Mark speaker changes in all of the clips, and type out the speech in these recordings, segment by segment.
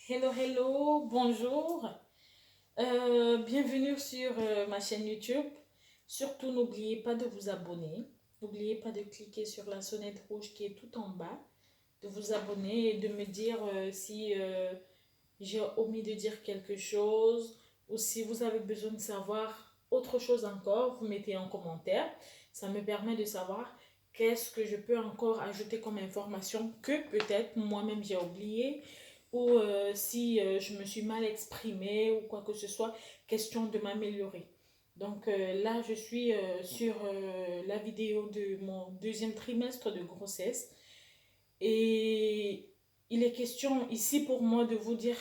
Speaker 1: Hello, hello, bonjour. Bienvenue sur ma chaîne YouTube. Surtout, n'oubliez pas de vous abonner. N'oubliez pas de cliquer sur la sonnette rouge qui est tout en bas, de vous abonner et de me dire si j'ai omis de dire quelque chose ou si vous avez besoin de savoir autre chose encore, vous mettez en commentaire. Ça me permet de savoir qu'est-ce que je peux encore ajouter comme information que peut-être moi-même j'ai oublié ou si je me suis mal exprimée ou quoi que ce soit, question de m'améliorer. Donc là, je suis sur la vidéo de mon deuxième trimestre de grossesse et il est question ici pour moi de vous dire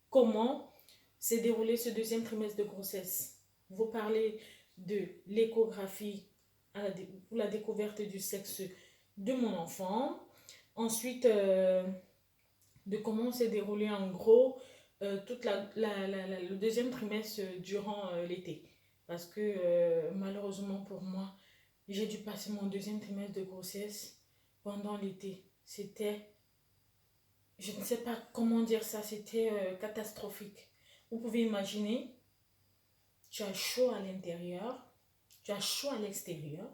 Speaker 1: comment s'est déroulé ce deuxième trimestre de grossesse. Vous parlez de l'échographie pour la découverte du sexe de mon enfant. Ensuite, de comment s'est déroulé en gros toute le deuxième trimestre durant l'été. Parce que malheureusement pour moi, j'ai dû passer mon deuxième trimestre de grossesse pendant l'été. C'était, je ne sais pas comment dire ça, c'était catastrophique. Vous pouvez imaginer, tu as chaud à l'intérieur, tu as chaud à l'extérieur,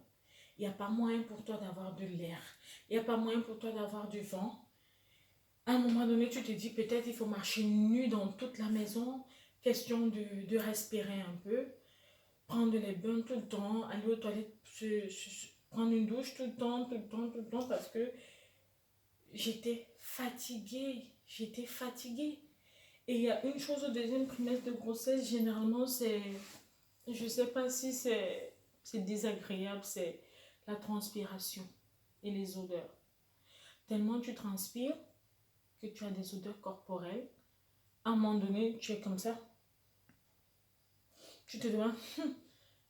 Speaker 1: il n'y a pas moyen pour toi d'avoir de l'air, il n'y a pas moyen pour toi d'avoir du vent. À un moment donné, tu te dis peut-être il faut marcher nu dans toute la maison, question de respirer un peu, prendre les bains tout le temps, aller aux toilettes, prendre une douche tout le temps, tout le temps, tout le temps, parce que j'étais fatiguée, j'étais fatiguée. Et il y a une chose au deuxième trimestre de grossesse, généralement, c'est, je sais pas si c'est désagréable, c'est la transpiration et les odeurs. Tellement tu transpires que tu as des odeurs corporelles. À un moment donné, tu es comme ça. Tu te demandes,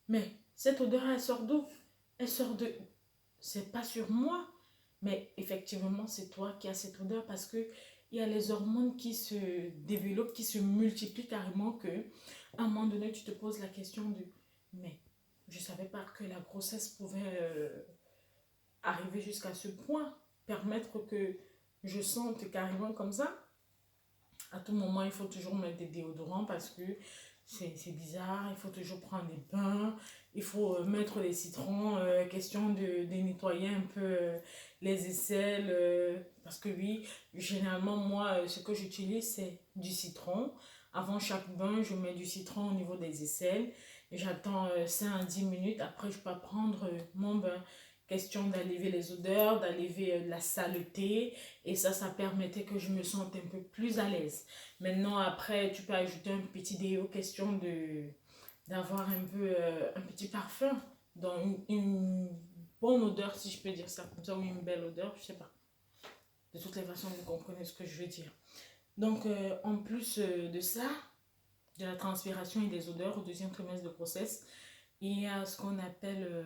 Speaker 1: mais cette odeur, elle sort d'où? Elle sort de... C'est pas sur moi. Mais effectivement, c'est toi qui as cette odeur parce que il y a les hormones qui se développent, qui se multiplient carrément que à un moment donné, tu te poses la question de, mais je savais pas que la grossesse pouvait arriver jusqu'à ce point, permettre que je sente carrément comme ça. À tout moment, il faut toujours mettre des déodorants parce que c'est bizarre. Il faut toujours prendre des bains. Il faut mettre des citrons. Question de nettoyer un peu les aisselles. Parce que oui, généralement, moi, ce que j'utilise, c'est du citron. Avant chaque bain, je mets du citron au niveau des aisselles. J'attends 5 à 10 minutes. Après, je peux prendre mon bain. Question d'enlever les odeurs, d'enlever la saleté. Et ça permettait que je me sente un peu plus à l'aise. Maintenant, après, tu peux ajouter un petit déo, question d'avoir un peu un petit parfum dans une bonne odeur, si je peux dire ça comme ça, ou une belle odeur, je sais pas. De toutes les façons, vous comprenez ce que je veux dire. Donc, en plus de ça, de la transpiration et des odeurs au deuxième trimestre de grossesse, il y a ce qu'on appelle,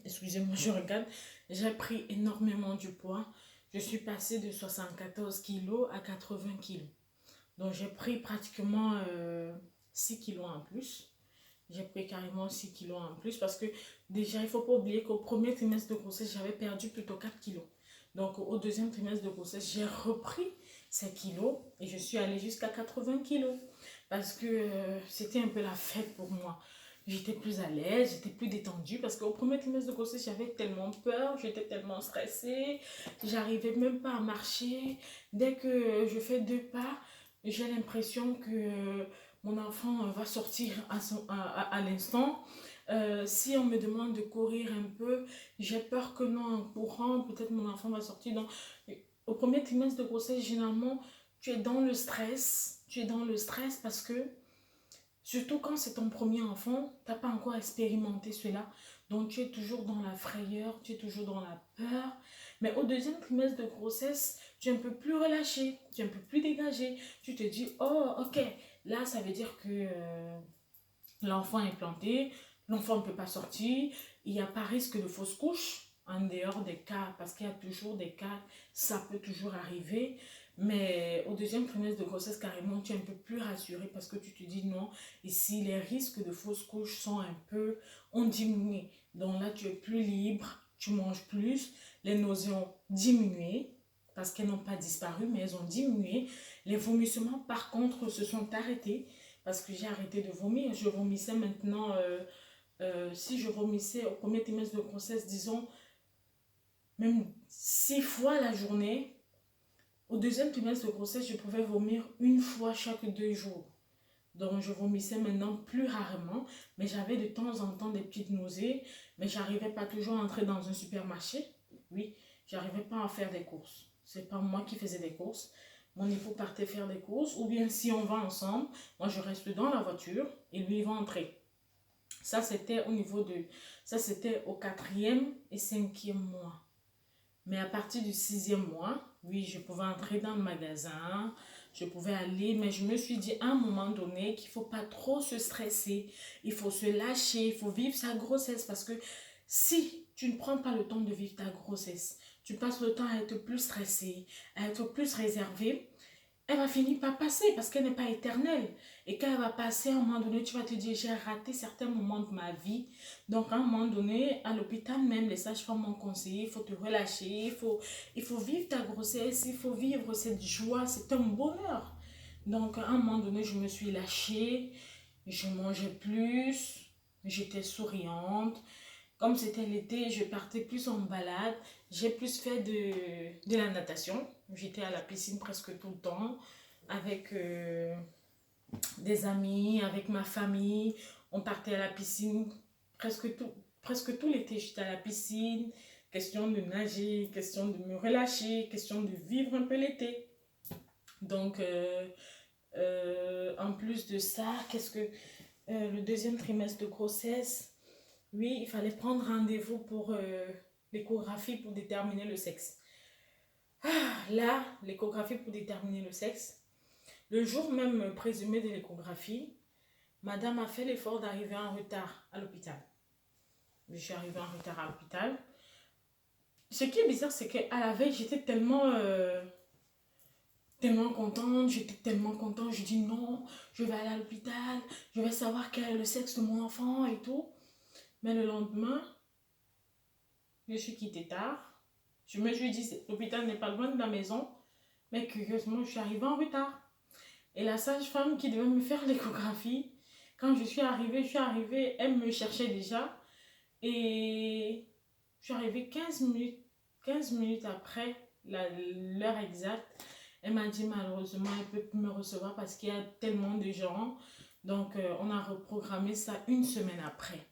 Speaker 1: excusez-moi, je regarde, j'ai pris énormément du poids. Je suis passée de 74 kilos à 80 kilos. Donc j'ai pris pratiquement 6 kilos en plus. J'ai pris carrément 6 kilos en plus parce que déjà, il ne faut pas oublier qu'au premier trimestre de grossesse, j'avais perdu plutôt 4 kilos. Donc au deuxième trimestre de grossesse, j'ai repris ces kilos et je suis allée jusqu'à 80 kilos parce que c'était un peu la fête pour moi. J'étais plus à l'aise, j'étais plus détendue parce qu'au premier trimestre de grossesse, j'avais tellement peur, j'étais tellement stressée, j'arrivais même pas à marcher. Dès que je fais 2 pas, j'ai l'impression que mon enfant va sortir à l'instant. Si on me demande de courir un peu, j'ai peur que non, en courant, peut-être mon enfant va sortir. Donc, au premier trimestre de grossesse, généralement, tu es dans le stress. Tu es dans le stress parce que, surtout quand c'est ton premier enfant, tu n'as pas encore expérimenté cela. Donc, tu es toujours dans la frayeur, tu es toujours dans la peur. Mais au deuxième trimestre de grossesse, tu es un peu plus relâché, tu es un peu plus dégagé. Tu te dis, oh, ok, là, ça veut dire que l'enfant est planté, l'enfant ne peut pas sortir, il n'y a pas risque de fausse couche en dehors des cas, parce qu'il y a toujours des cas, ça peut toujours arriver. Mais au deuxième trimestre de grossesse, carrément, tu es un peu plus rassuré parce que tu te dis non, ici, les risques de fausse couche sont un peu, ont diminué. Donc là, tu es plus libre, tu manges plus, les nausées ont diminué parce qu'elles n'ont pas disparu, mais elles ont diminué. Les vomissements, par contre, se sont arrêtés parce que j'ai arrêté de vomir. Je vomissais maintenant, si je vomissais au premier trimestre de grossesse, disons, même 6 fois la journée. Au deuxième trimestre de grossesse, je pouvais vomir une fois chaque 2 jours. Donc, je vomissais maintenant plus rarement, mais j'avais de temps en temps des petites nausées, mais j'arrivais pas toujours à entrer dans un supermarché. Oui, j'arrivais pas à faire des courses. C'est pas moi qui faisais des courses. Mon époux partait faire des courses, ou bien si on va ensemble, moi je reste dans la voiture et lui il va entrer. Ça, c'était au niveau de... Ça, c'était au 4e et 5e mois. Mais à partir du 6e mois, oui, je pouvais entrer dans le magasin, je pouvais aller, mais je me suis dit à un moment donné qu'il ne faut pas trop se stresser, il faut se lâcher, il faut vivre sa grossesse parce que si tu ne prends pas le temps de vivre ta grossesse, tu passes le temps à être plus stressé, à être plus réservé, elle va finir par passer parce qu'elle n'est pas éternelle. Et quand elle va passer, à un moment donné, tu vas te dire, j'ai raté certains moments de ma vie. Donc, à un moment donné, à l'hôpital même, les sages-femmes m'ont conseillé, il faut te relâcher, il faut vivre ta grossesse, il faut vivre cette joie, c'est un bonheur. Donc, à un moment donné, je me suis lâchée, je mangeais plus, j'étais souriante. Comme c'était l'été, je partais plus en balade. J'ai plus fait de la natation. J'étais à la piscine presque tout le temps avec des amis, avec ma famille. On partait à la piscine presque tout l'été. J'étais à la piscine. Question de nager, question de me relâcher, question de vivre un peu l'été. Donc, en plus de ça, qu'est-ce que le deuxième trimestre de grossesse, oui, il fallait prendre rendez-vous pour l'échographie pour déterminer le sexe. Là, l'échographie pour déterminer le sexe. Le jour même présumé de l'échographie, madame a fait l'effort d'arriver en retard à l'hôpital. Je suis arrivée en retard à l'hôpital. Ce qui est bizarre, c'est qu'à la veille, j'étais tellement contente, j'étais tellement contente. Je dis non, je vais aller à l'hôpital, je vais savoir quel est le sexe de mon enfant et tout. Mais le lendemain, je suis quittée tard. Je me suis dit, l'hôpital n'est pas loin de la maison. Mais curieusement, je suis arrivée en retard. Et la sage-femme qui devait me faire l'échographie, quand je suis arrivée, elle me cherchait déjà. Et je suis arrivée 15 minutes après l'heure exacte. Elle m'a dit malheureusement, elle ne peut plus me recevoir parce qu'il y a tellement de gens. Donc, on a reprogrammé ça une semaine après.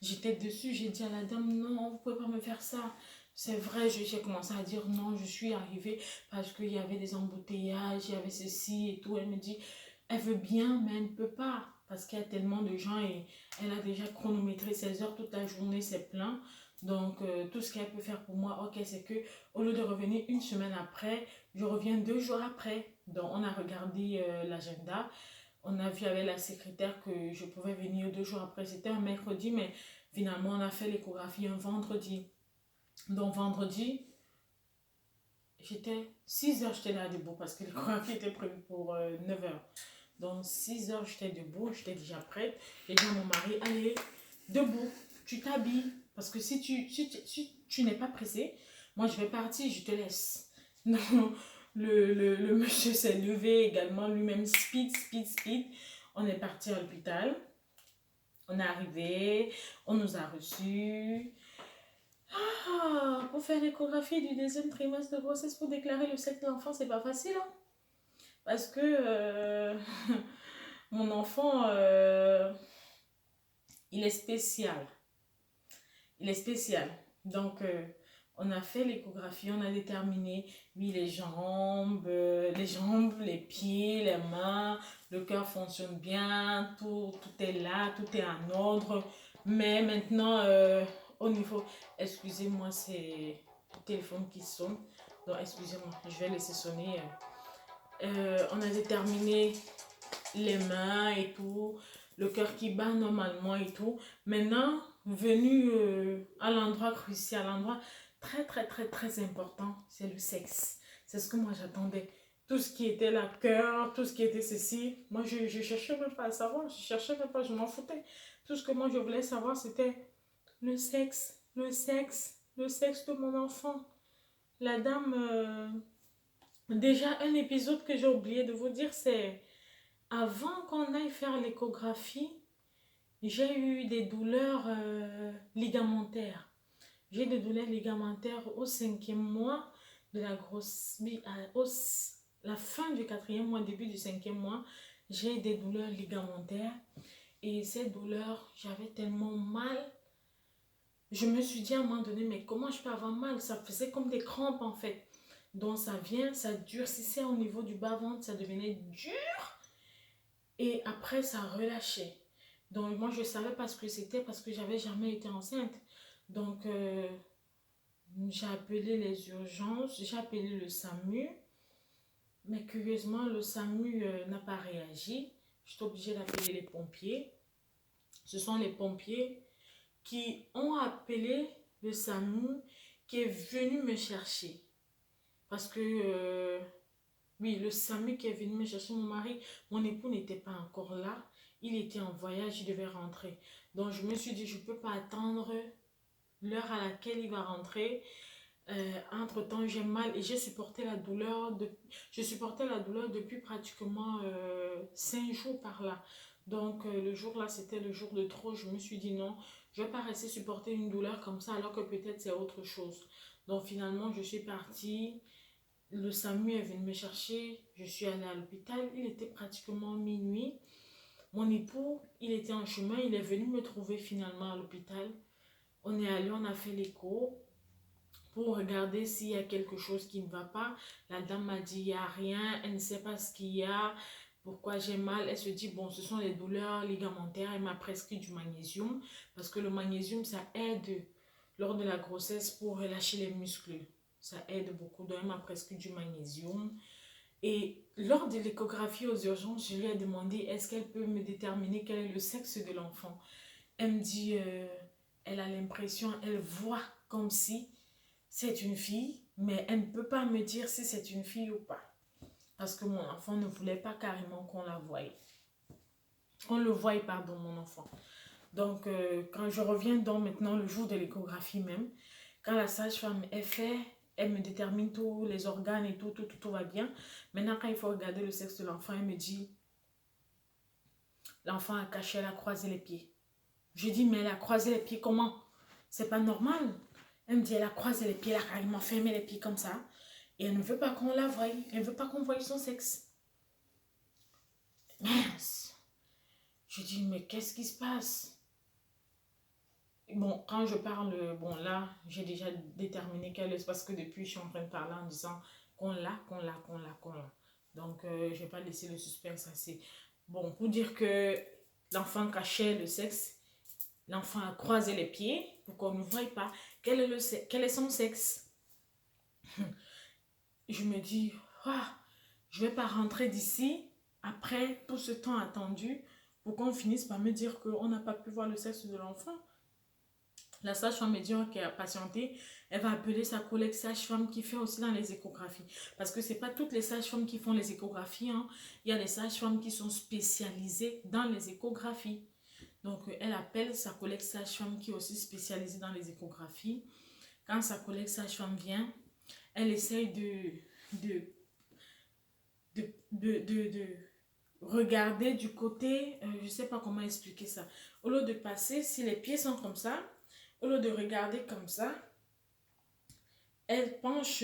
Speaker 1: J'étais dessus, j'ai dit à la dame, non, vous ne pouvez pas me faire ça. C'est vrai, j'ai commencé à dire non, je suis arrivée parce qu'il y avait des embouteillages, il y avait ceci et tout. Elle me dit, elle veut bien, mais elle ne peut pas parce qu'il y a tellement de gens et elle a déjà chronométré 16 heures toute la journée, c'est plein. Donc, tout ce qu'elle peut faire pour moi, ok, c'est que au lieu de revenir une semaine après, je reviens 2 jours après. Donc, on a regardé l'agenda. On a vu avec la secrétaire que je pouvais venir 2 jours après. C'était un mercredi, mais finalement, on a fait l'échographie un vendredi. Donc, vendredi, j'étais 6 heures, j'étais là debout parce que l'échographie était prévue pour 9 heures. Donc, 6 heures, j'étais debout, j'étais déjà prête. J'ai dit à mon mari, allez, debout, tu t'habilles. Parce que si tu n'es pas pressé, moi, je vais partir, je te laisse. Donc, le monsieur s'est levé également, lui-même, speed. On est parti à l'hôpital. On est arrivé, on nous a reçus. Pour faire l'échographie du deuxième trimestre de grossesse pour déclarer le sexe de l'enfant, c'est pas facile. Hein? Parce que mon enfant, il est spécial. Il est spécial. Donc, on a fait l'échographie, on a déterminé, oui, les jambes, les pieds, les mains, le cœur fonctionne bien, tout est là, tout est en ordre. Mais maintenant, au niveau, excusez-moi, c'est le téléphone qui sonne. Donc, excusez-moi, je vais laisser sonner. On a déterminé les mains et tout, le cœur qui bat normalement et tout. Maintenant, venu à l'endroit crucial, l'endroit très important, c'est le sexe. C'est ce que moi j'attendais. Tout ce qui était la cœur, tout ce qui était ceci, moi je cherchais même pas à savoir, je cherchais même pas, je m'en foutais. Tout ce que moi je voulais savoir c'était le sexe de mon enfant. La dame Déjà, un épisode que j'ai oublié de vous dire, c'est avant qu'on aille faire l'échographie, j'ai eu des douleurs ligamentaires. J'ai des douleurs ligamentaires au 5e mois de la grosse... la fin du 4e mois, début du 5e mois, j'ai des douleurs ligamentaires. Et ces douleurs, j'avais tellement mal. Je me suis dit à un moment donné, mais comment je peux avoir mal? Ça faisait comme des crampes en fait. Donc ça vient, ça durcissait au niveau du bas-ventre, ça devenait dur. Et après, ça relâchait. Donc moi, je ne savais pas ce que c'était parce que j'avais jamais été enceinte. Donc j'ai appelé les urgences, j'ai appelé le SAMU. Mais curieusement, le SAMU n'a pas réagi. J'étais obligée d'appeler les pompiers. Ce sont les pompiers qui ont appelé le SAMU qui est venu me chercher. Parce que, oui, le SAMU qui est venu me chercher, mon époux n'était pas encore là. Il était en voyage, il devait rentrer. Donc, je me suis dit, je ne peux pas attendre l'heure à laquelle il va rentrer. Entre-temps, j'ai mal et j'ai supporté la douleur. Je supportais la douleur depuis pratiquement 5 jours par là. Donc, le jour-là, c'était le jour de trop. Je me suis dit non, je ne vais pas rester supporter une douleur comme ça alors que peut-être c'est autre chose. Donc, finalement, je suis partie. Le SAMU est venu me chercher. Je suis allée à l'hôpital. Il était pratiquement minuit. Mon époux, il était en chemin. Il est venu me trouver finalement à l'hôpital. On est allé, on a fait l'écho pour regarder s'il y a quelque chose qui ne va pas. La dame m'a dit, il n'y a rien, elle ne sait pas ce qu'il y a, pourquoi j'ai mal. Elle se dit, bon, ce sont les douleurs ligamentaires. Elle m'a prescrit du magnésium parce que le magnésium, ça aide lors de la grossesse pour relâcher les muscles. Ça aide beaucoup. Donc, elle m'a prescrit du magnésium. Et lors de l'échographie aux urgences, je lui ai demandé, est-ce qu'elle peut me déterminer quel est le sexe de l'enfant? Elle me dit, elle a l'impression, elle voit comme si c'est une fille, mais elle ne peut pas me dire si c'est une fille ou pas. Parce que mon enfant ne voulait pas carrément qu'on la voie. Qu'on le voie, pardon, mon enfant. Donc, quand je reviens donc maintenant le jour de l'échographie même, quand la sage-femme est faite, elle me détermine tous les organes et tout va bien. Maintenant, quand il faut regarder le sexe de l'enfant, elle me dit, l'enfant a caché, elle a croisé les pieds. Je dis, mais elle a croisé les pieds comment? C'est pas normal. Elle me dit, elle a croisé les pieds, elle a carrément fermé les pieds comme ça. Et elle ne veut pas qu'on la voie. Elle ne veut pas qu'on voie son sexe. Mince. Je dis, mais qu'est-ce qui se passe? Bon, quand je parle, bon là, j'ai déjà déterminé qu'elle est. Parce que depuis, je suis en train de parler en disant qu'on l'a. Donc, je ne vais pas laisser le suspense assez. Bon, pour dire que l'enfant cachait le sexe, l'enfant a croisé les pieds pour qu'on ne voie pas quel est son sexe. Je me dis, ah, je ne vais pas rentrer d'ici après tout ce temps attendu pour qu'on finisse par me dire qu'on n'a pas pu voir le sexe de l'enfant. La sage-femme me dit qu'elle a patienté, elle va appeler sa collègue sage-femme qui fait aussi dans les échographies. Parce que ce n'est pas toutes les sages-femmes qui font les échographies. Hein. Il y a des sages-femmes qui sont spécialisées dans les échographies. Donc, elle appelle sa collègue sage-femme qui est aussi spécialisée dans les échographies. Quand sa collègue sage-femme vient, elle essaye de, de regarder du côté, je ne sais pas comment expliquer ça. Au lieu de passer, si les pieds sont comme ça, au lieu de regarder comme ça, elle penche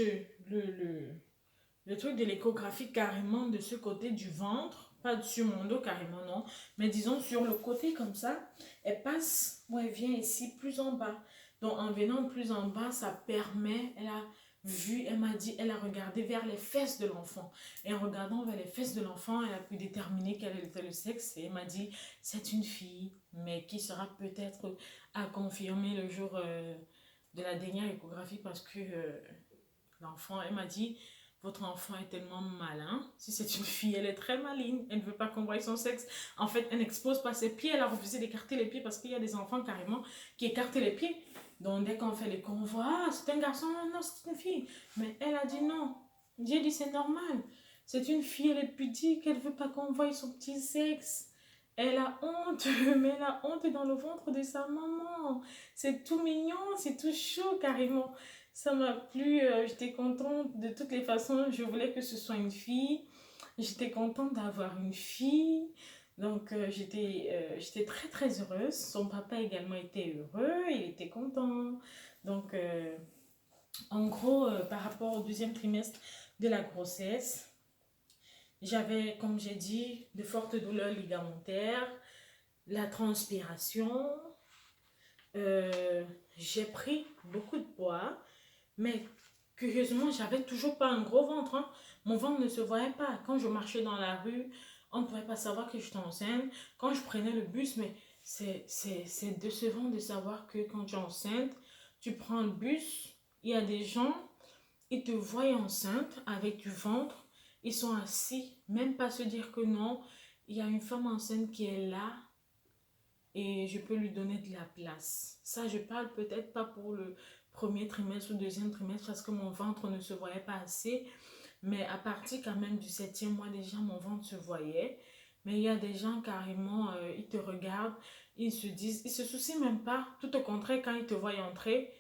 Speaker 1: le truc de l'échographie carrément de ce côté du ventre, pas sur mon dos carrément, non, mais disons sur le côté comme ça, elle passe, elle vient ici plus en bas. Donc en venant plus en bas, ça permet, elle a vu, elle m'a dit, elle a regardé vers les fesses de l'enfant. Et en regardant vers les fesses de l'enfant, elle a pu déterminer quel était le sexe. Et elle m'a dit, c'est une fille, mais qui sera peut-être à confirmer le jour de la dernière échographie parce que l'enfant, elle m'a dit, votre enfant est tellement malin. Si c'est une fille, elle est très maligne. Elle ne veut pas qu'on voie son sexe. En fait, elle n'expose pas ses pieds. Elle a refusé d'écarter les pieds parce qu'il y a des enfants carrément qui écartent les pieds. Donc, dès qu'on fait les convois, ah, c'est un garçon, non, c'est une fille. Mais elle a dit non. J'ai dit, c'est normal. C'est une fille, elle est pudique. Elle ne veut pas qu'on voie son petit sexe. Elle a honte, mais elle a honte dans le ventre de sa maman. C'est tout mignon, c'est tout chaud carrément. Ça m'a plu, j'étais contente. De toutes les façons, je voulais que ce soit une fille. J'étais contente d'avoir une fille. Donc, j'étais très, très heureuse. Son papa également était heureux. Il était content. Donc, en gros, par rapport au deuxième trimestre de la grossesse, j'avais, comme j'ai dit, de fortes douleurs ligamentaires, la transpiration. J'ai pris beaucoup de poids. Mais curieusement, j'avais toujours pas un gros ventre, hein. Mon ventre ne se voyait pas. Quand je marchais dans la rue, on ne pouvait pas savoir que j'étais enceinte. Quand je prenais le bus, mais c'est décevant de savoir que quand tu es enceinte, tu prends le bus, il y a des gens, ils te voient enceinte avec du ventre, ils sont assis, même pas se dire que non, il y a une femme enceinte qui est là et je peux lui donner de la place. Ça, je parle peut-être pas pour le premier trimestre ou deuxième trimestre parce que mon ventre ne se voyait pas assez. Mais à partir quand même du septième mois, déjà, mon ventre se voyait. Mais il y a des gens carrément, ils te regardent, ils se disent, ils se soucient même pas. Tout au contraire, quand ils te voient entrer,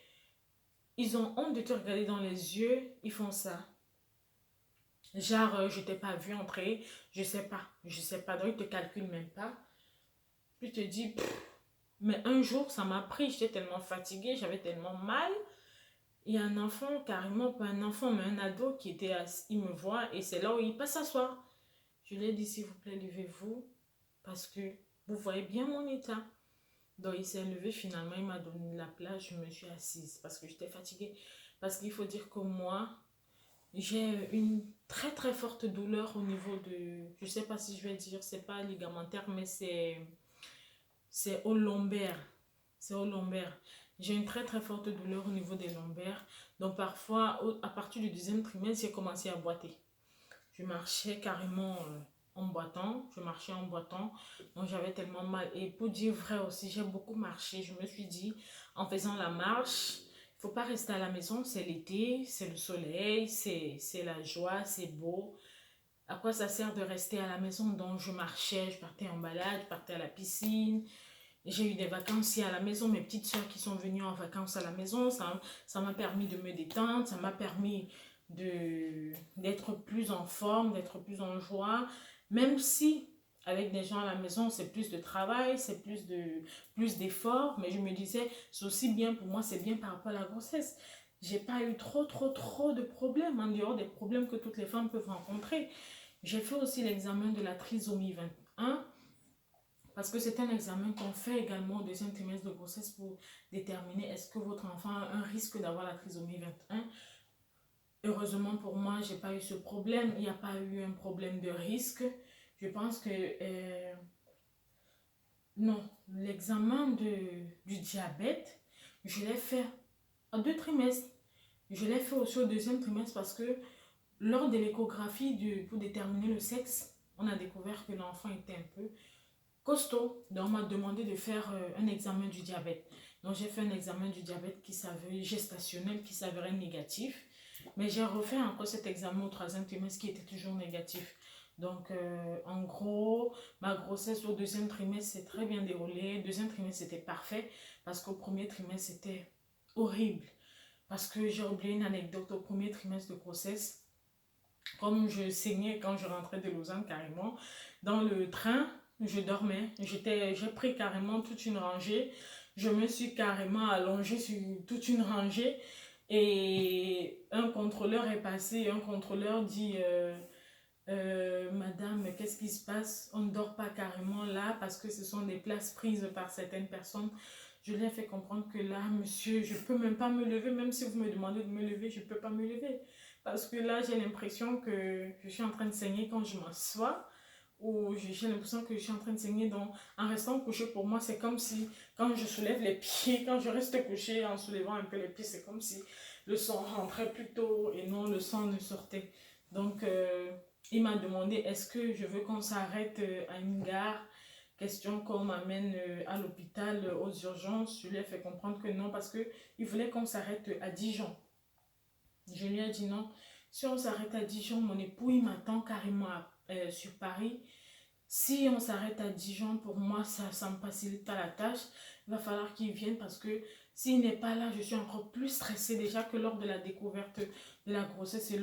Speaker 1: ils ont honte de te regarder dans les yeux, ils font ça. Genre, je t'ai pas vu entrer, je sais pas, donc ils te calculent même pas. Puis tu te dis, mais un jour, ça m'a pris, j'étais tellement fatiguée, j'avais tellement mal. Il y a un enfant, carrément pas un enfant, mais un ado qui était assis, il me voit et c'est là où il passe s'asseoir. Je lui ai dit, s'il vous plaît, levez-vous parce que vous voyez bien mon état. Donc il s'est levé finalement, il m'a donné la place, je me suis assise parce que j'étais fatiguée. Parce qu'il faut dire que moi, j'ai une très très forte douleur au niveau de, je sais pas si je vais dire, c'est pas ligamentaire, mais c'est au lombaire. C'est au lombaire. J'ai une très très forte douleur au niveau des lombaires. Donc parfois, à partir du deuxième trimestre, j'ai commencé à boiter. Je marchais carrément en boitant. Je marchais en boitant. Donc j'avais tellement mal. Et pour dire vrai aussi, j'ai beaucoup marché. Je me suis dit, en faisant la marche, il ne faut pas rester à la maison. C'est l'été, c'est le soleil, c'est la joie, c'est beau. À quoi ça sert de rester à la maison? Donc je marchais, je partais en balade, je partais à la piscine. J'ai eu des vacances ici à la maison, mes petites soeurs qui sont venues en vacances à la maison, ça m'a permis de me détendre, ça m'a permis d'être plus en forme, d'être plus en joie, même si avec des gens à la maison, c'est plus de travail, c'est plus d'efforts, mais je me disais, c'est aussi bien pour moi, c'est bien par rapport à la grossesse. J'ai pas eu trop de problèmes, en dehors des problèmes que toutes les femmes peuvent rencontrer. J'ai fait aussi l'examen de la trisomie 21 parce que c'est un examen qu'on fait également au deuxième trimestre de grossesse pour déterminer est-ce que votre enfant a un risque d'avoir la trisomie 21. Heureusement pour moi, j'ai pas eu ce problème. Il n'y a pas eu un problème de risque. Je pense que non, l'examen du diabète, je l'ai fait en 2 trimestres. Je l'ai fait aussi au deuxième trimestre parce que lors de l'échographie pour déterminer le sexe, on a découvert que l'enfant était un peu costaud. Donc, on m'a demandé de faire un examen du diabète. Donc, j'ai fait un examen du diabète qui s'avérait gestationnel, qui s'avérait négatif. Mais j'ai refait encore cet examen au troisième trimestre qui était toujours négatif. Donc, en gros, ma grossesse au deuxième trimestre s'est très bien déroulée. Deuxième trimestre, c'était parfait parce qu'au premier trimestre, c'était horrible. Parce que j'ai oublié une anecdote au premier trimestre de grossesse. Comme je saignais quand je rentrais de Lausanne carrément, dans le train, je dormais. J'ai pris carrément toute une rangée. Je me suis carrément allongée sur toute une rangée. Et un contrôleur est passé. Un contrôleur dit Madame, qu'est-ce qui se passe? On ne dort pas carrément là parce que ce sont des places prises par certaines personnes. Je lui ai fait comprendre que là, monsieur, je ne peux même pas me lever. Même si vous me demandez de me lever, je ne peux pas me lever. Parce que là, j'ai l'impression que je suis en train de saigner quand je m'assois. Ou j'ai l'impression que je suis en train de saigner. Donc, en restant couché, pour moi, c'est comme si, quand je soulève les pieds, quand je reste couché en soulevant un peu les pieds, c'est comme si le sang rentrait plus tôt et non le sang ne sortait. Donc, il m'a demandé est-ce que je veux qu'on s'arrête à une gare. Question qu'on m'amène à l'hôpital aux urgences. Je lui ai fait comprendre que non, parce qu'il voulait qu'on s'arrête à Dijon. Je lui ai dit non. Si on s'arrête à Dijon, mon époux, il m'attend carrément sur Paris. Si on s'arrête à Dijon, pour moi, ça ne me facilite pas la tâche. Il va falloir qu'il vienne parce que S'il n'est pas là, je suis encore plus stressée déjà que lors de la découverte de la grossesse. Et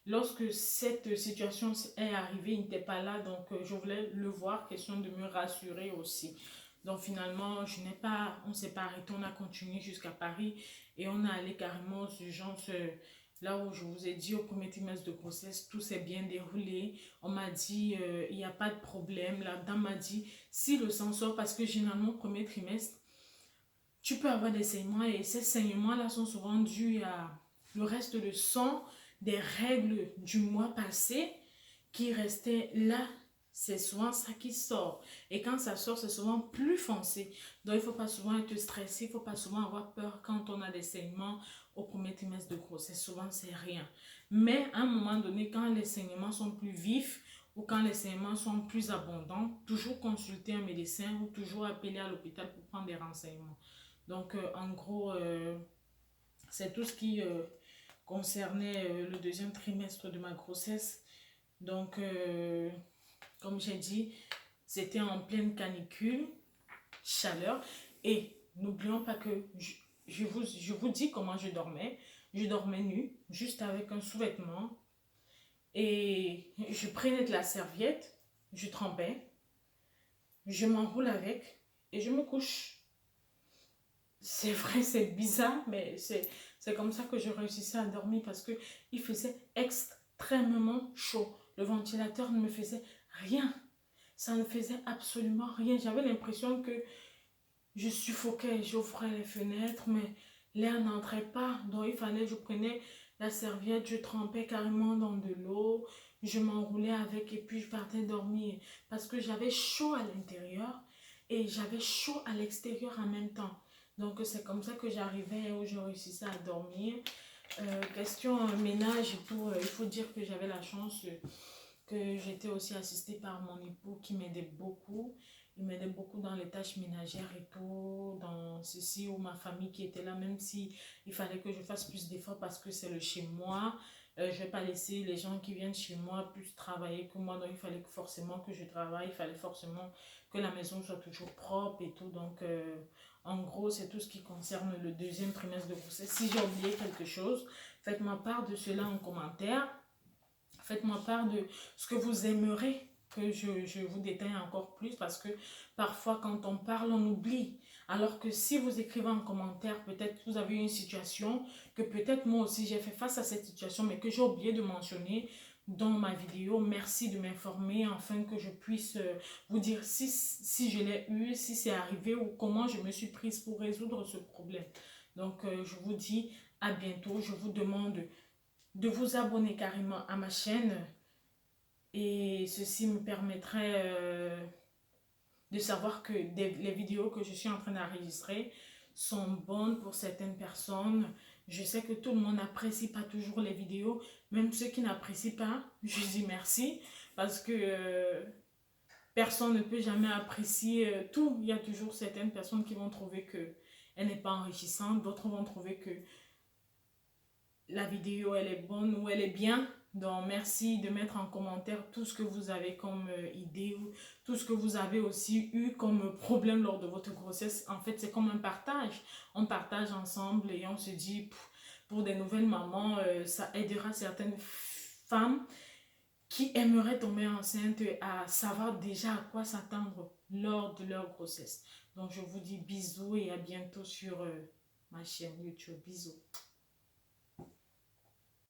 Speaker 1: lorsque cette situation est arrivée, il n'était pas là. Donc, je voulais le voir, question de me rassurer aussi. Donc, finalement, on ne s'est pas arrêté. On a continué jusqu'à Paris. Et on est allé carrément aux urgences. Là où je vous ai dit au premier trimestre de grossesse, tout s'est bien déroulé. On m'a dit, il n'y a pas de problème. La dame m'a dit, si le sang sort, parce que généralement, au premier trimestre, tu peux avoir des saignements et ces saignements-là sont souvent dus à le reste de sang des règles du mois passé qui restaient là. C'est souvent ça qui sort. Et quand ça sort, c'est souvent plus foncé. Donc, il ne faut pas souvent être stressé, il ne faut pas souvent avoir peur quand on a des saignements au premier trimestre de grossesse. Souvent, c'est rien. Mais à un moment donné, quand les saignements sont plus vifs ou quand les saignements sont plus abondants, toujours consulter un médecin ou toujours appeler à l'hôpital pour prendre des renseignements. Donc, en gros, c'est tout ce qui concernait le deuxième trimestre de ma grossesse. Donc, comme j'ai dit, c'était en pleine canicule, chaleur. Et n'oublions pas que je vous dis comment je dormais. Je dormais nue, juste avec un sous-vêtement. Et je prenais de la serviette, je trempais, je m'enroule avec et je me couche. C'est vrai, c'est bizarre, mais c'est comme ça que je réussissais à dormir parce que il faisait extrêmement chaud. Le ventilateur ne me faisait rien. Ça ne faisait absolument rien. J'avais l'impression que je suffoquais. J'ouvrais les fenêtres, mais l'air n'entrait pas. Donc il fallait, je prenais la serviette, je trempais carrément dans de l'eau, je m'enroulais avec et puis je partais dormir parce que j'avais chaud à l'intérieur et j'avais chaud à l'extérieur en même temps. Donc c'est comme ça que j'arrivais où je réussissais à dormir. Question ménage et tout, il faut dire que j'avais la chance que j'étais aussi assistée par mon époux qui m'aidait beaucoup. Il m'aidait beaucoup dans les tâches ménagères et tout, dans ceci ou ma famille qui était là, même si il fallait que je fasse plus d'efforts parce que c'est le chez moi. Je ne vais pas laisser les gens qui viennent chez moi plus travailler que moi, donc il fallait forcément que je travaille, il fallait forcément que la maison soit toujours propre et tout. Donc, en gros, c'est tout ce qui concerne le deuxième trimestre de grossesse. Si j'ai oublié quelque chose, faites-moi part de cela en commentaire. Faites-moi part de ce que vous aimerez que je vous détaille encore plus parce que parfois quand on parle, on oublie. Alors que si vous écrivez en commentaire, peut-être vous avez une situation que peut-être moi aussi j'ai fait face à cette situation mais que j'ai oublié de mentionner dans ma vidéo. Merci de m'informer afin que je puisse vous dire si je l'ai eu, si c'est arrivé ou comment je me suis prise pour résoudre ce problème. Donc je vous dis à bientôt. Je vous demande de vous abonner carrément à ma chaîne et ceci me permettrait de savoir que les vidéos que je suis en train d'enregistrer sont bonnes pour certaines personnes. Je sais que tout le monde n'apprécie pas toujours les vidéos, même ceux qui n'apprécient pas, je dis merci parce que personne ne peut jamais apprécier tout. Il y a toujours certaines personnes qui vont trouver que elle n'est pas enrichissante, d'autres vont trouver que la vidéo elle est bonne ou elle est bien. Donc merci de mettre en commentaire tout ce que vous avez comme idée ou tout ce que vous avez aussi eu comme problème lors de votre grossesse. En fait c'est comme un partage. On partage ensemble et on se dit pour des nouvelles mamans ça aidera certaines femmes qui aimeraient tomber enceinte à savoir déjà à quoi s'attendre lors de leur grossesse. Donc je vous dis bisous et à bientôt sur ma chaîne YouTube. Bisous.